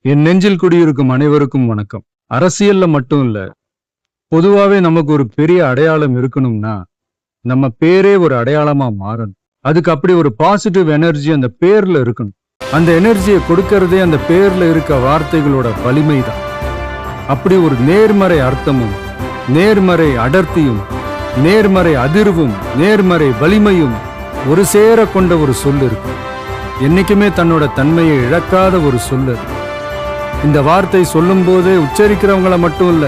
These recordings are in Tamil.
என் நெஞ்சில் குடியிருக்கும் அனைவருக்கும் வணக்கம். அரசியல்ல மட்டும் இல்ல, பொதுவாவே நமக்கு ஒரு பெரிய அடையாளம் இருக்கணும்னா நம்ம பேரே ஒரு அடையாளமா மாறணும். அதுக்கு அப்படி ஒரு பாசிட்டிவ் எனர்ஜி அந்த பேர்ல இருக்கணும். அந்த எனர்ஜியை கொடுக்கறதே அந்த பேர்ல இருக்க வார்த்தைகளோட வலிமை தான். அப்படி ஒரு நேர்மறை அர்த்தமும் நேர்மறை அடர்த்தியும் நேர்மறை அதிர்வும் நேர்மறை வலிமையும் ஒரு சேர கொண்ட ஒரு சொல் இருக்கு. என்னைக்குமே தன்னோட தன்மையை இழக்காத ஒரு சொல். இந்த வார்த்தை சொல்லும் போதே உச்சரிக்கிறவங்கள மட்டும் இல்ல,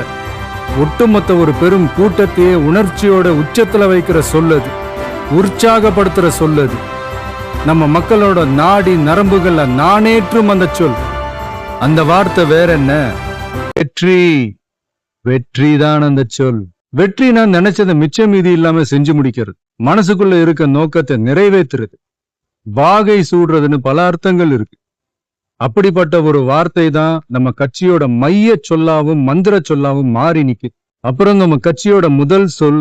ஒட்டுமொத்த ஒரு பெரும் கூட்டத்தையே உணர்ச்சியோட உச்சத்துல வைக்கிற சொல்லது, உற்சாகப்படுத்துற சொல்லது. நம்ம மக்களோட நாடி நரம்புகள்ல நானேற்றும் அந்த சொல். அந்த வார்த்தை வேற என்ன? வெற்றி. வெற்றி தான் அந்த சொல். வெற்றி நான் நினைச்சதை மிச்ச மீதி இல்லாம செஞ்சு முடிக்கிறது, மனசுக்குள்ள இருக்க நோக்கத்தை நிறைவேற்றுறது, வாகை சூடுறதுன்னு பல அர்த்தங்கள் இருக்கு. அப்படிப்பட்ட ஒரு வார்த்தை தான் நம்ம கட்சியோட மைய சொல்லாவும் மந்திர சொல்லாவும் மாறி நிக்குது. அப்புறம் நம்ம கட்சியோட முதல் சொல்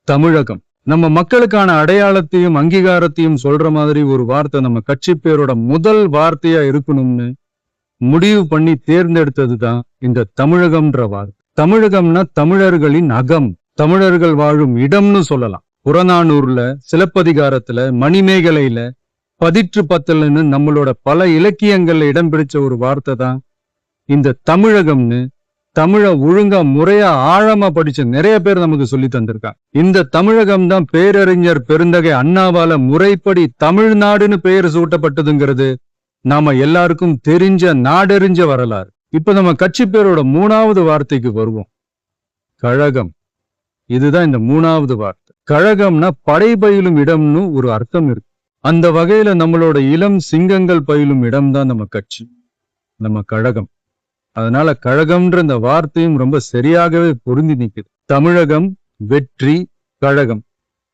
தமிழகம். நம்ம மக்களுக்கான அடையாளத்தையும் அங்கீகாரத்தையும் சொல்ற மாதிரி ஒரு வார்த்தை நம்ம கட்சி பேரோட முதல் வார்த்தையா இருக்கணும்னு முடிவு பண்ணி தேர்ந்தெடுத்தது தான் இந்த தமிழகம்ன்ற வார்த்தை. தமிழகம்னா தமிழர்களின் அகம், தமிழர்கள் வாழும் இடம்னு சொல்லலாம். புறநானூர்ல, சிலப்பதிகாரத்துல, மணிமேகலையில, பதிற்று பத்தல்னு நம்மளோட பல இலக்கியங்கள்ல இடம் பிடிச்ச ஒரு வார்த்தை தான் இந்த தமிழகம்னு தமிழ ஒழுங்கா முறையா ஆழமா படிச்ச நிறைய பேர் நமக்கு சொல்லி தந்திருக்காங்க. இந்த தமிழகம் தான் பேரறிஞர் பெருந்தகை அண்ணாவால முறைப்படி தமிழ்நாடுன்னு பெயர் சூட்டப்பட்டதுங்கிறது நாம எல்லாருக்கும் தெரிஞ்ச நாடறிஞ்ச வரலாறு. இப்ப நம்ம கட்சி பேரோட மூணாவது வார்த்தைக்கு வருவோம், கழகம். இதுதான் இந்த மூணாவது வார்த்தை. கழகம்னா படை பயிலும் இடம்னு ஒரு அர்த்தம் இருக்கு. அந்த வகையில நம்மளோட இளம் சிங்கங்கள் பயிலும் இடம்தான் நம்ம கட்சி, நம்ம கழகம். அதனால கழகம்ன்ற இந்த வார்த்தையும் ரொம்ப சரியாகவே பொருந்தி நிற்குது. தமிழகம், வெற்றி, கழகம்,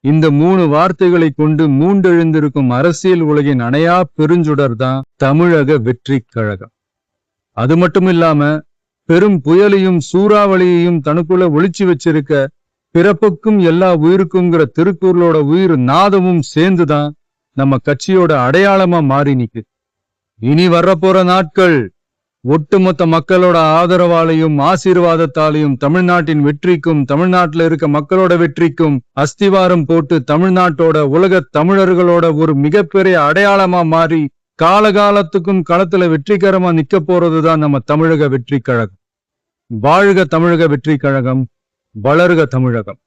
இந்த மூணு வார்த்தைகளை கொண்டு மூண்டெழுந்திருக்கும் அரசியல் உலகின் அணையா பெருஞ்சுடர் தான் தமிழக வெற்றி கழகம். அது மட்டும் இல்லாம பெரும் புயலையும் சூறாவளியையும் தனக்குள்ள ஒளிச்சு வச்சிருக்க பிறப்புக்கும் எல்லா உயிருக்குங்கிற திருக்குறளோட உயிர் நாதமும் சேர்ந்துதான் நம்ம கட்சியோட அடையாளமா மாறி நிக்குது. இனி வர்றப்போற நாட்கள் ஒட்டுமொத்த மக்களோட ஆதரவாலையும் ஆசீர்வாதத்தாலையும் தமிழ்நாட்டின் வெற்றிக்கும் தமிழ்நாட்டில் இருக்க மக்களோட வெற்றிக்கும் அஸ்திவாரம் போட்டு தமிழ்நாட்டோட உலக தமிழர்களோட ஒரு மிகப்பெரிய அடையாளமா மாறி காலகாலத்துக்கும் களத்துல வெற்றிகரமா நிக்க போறதுதான் நம்ம தமிழக வெற்றி கழகம். வாழ்க தமிழக வெற்றி கழகம், வளர்க தமிழகம்.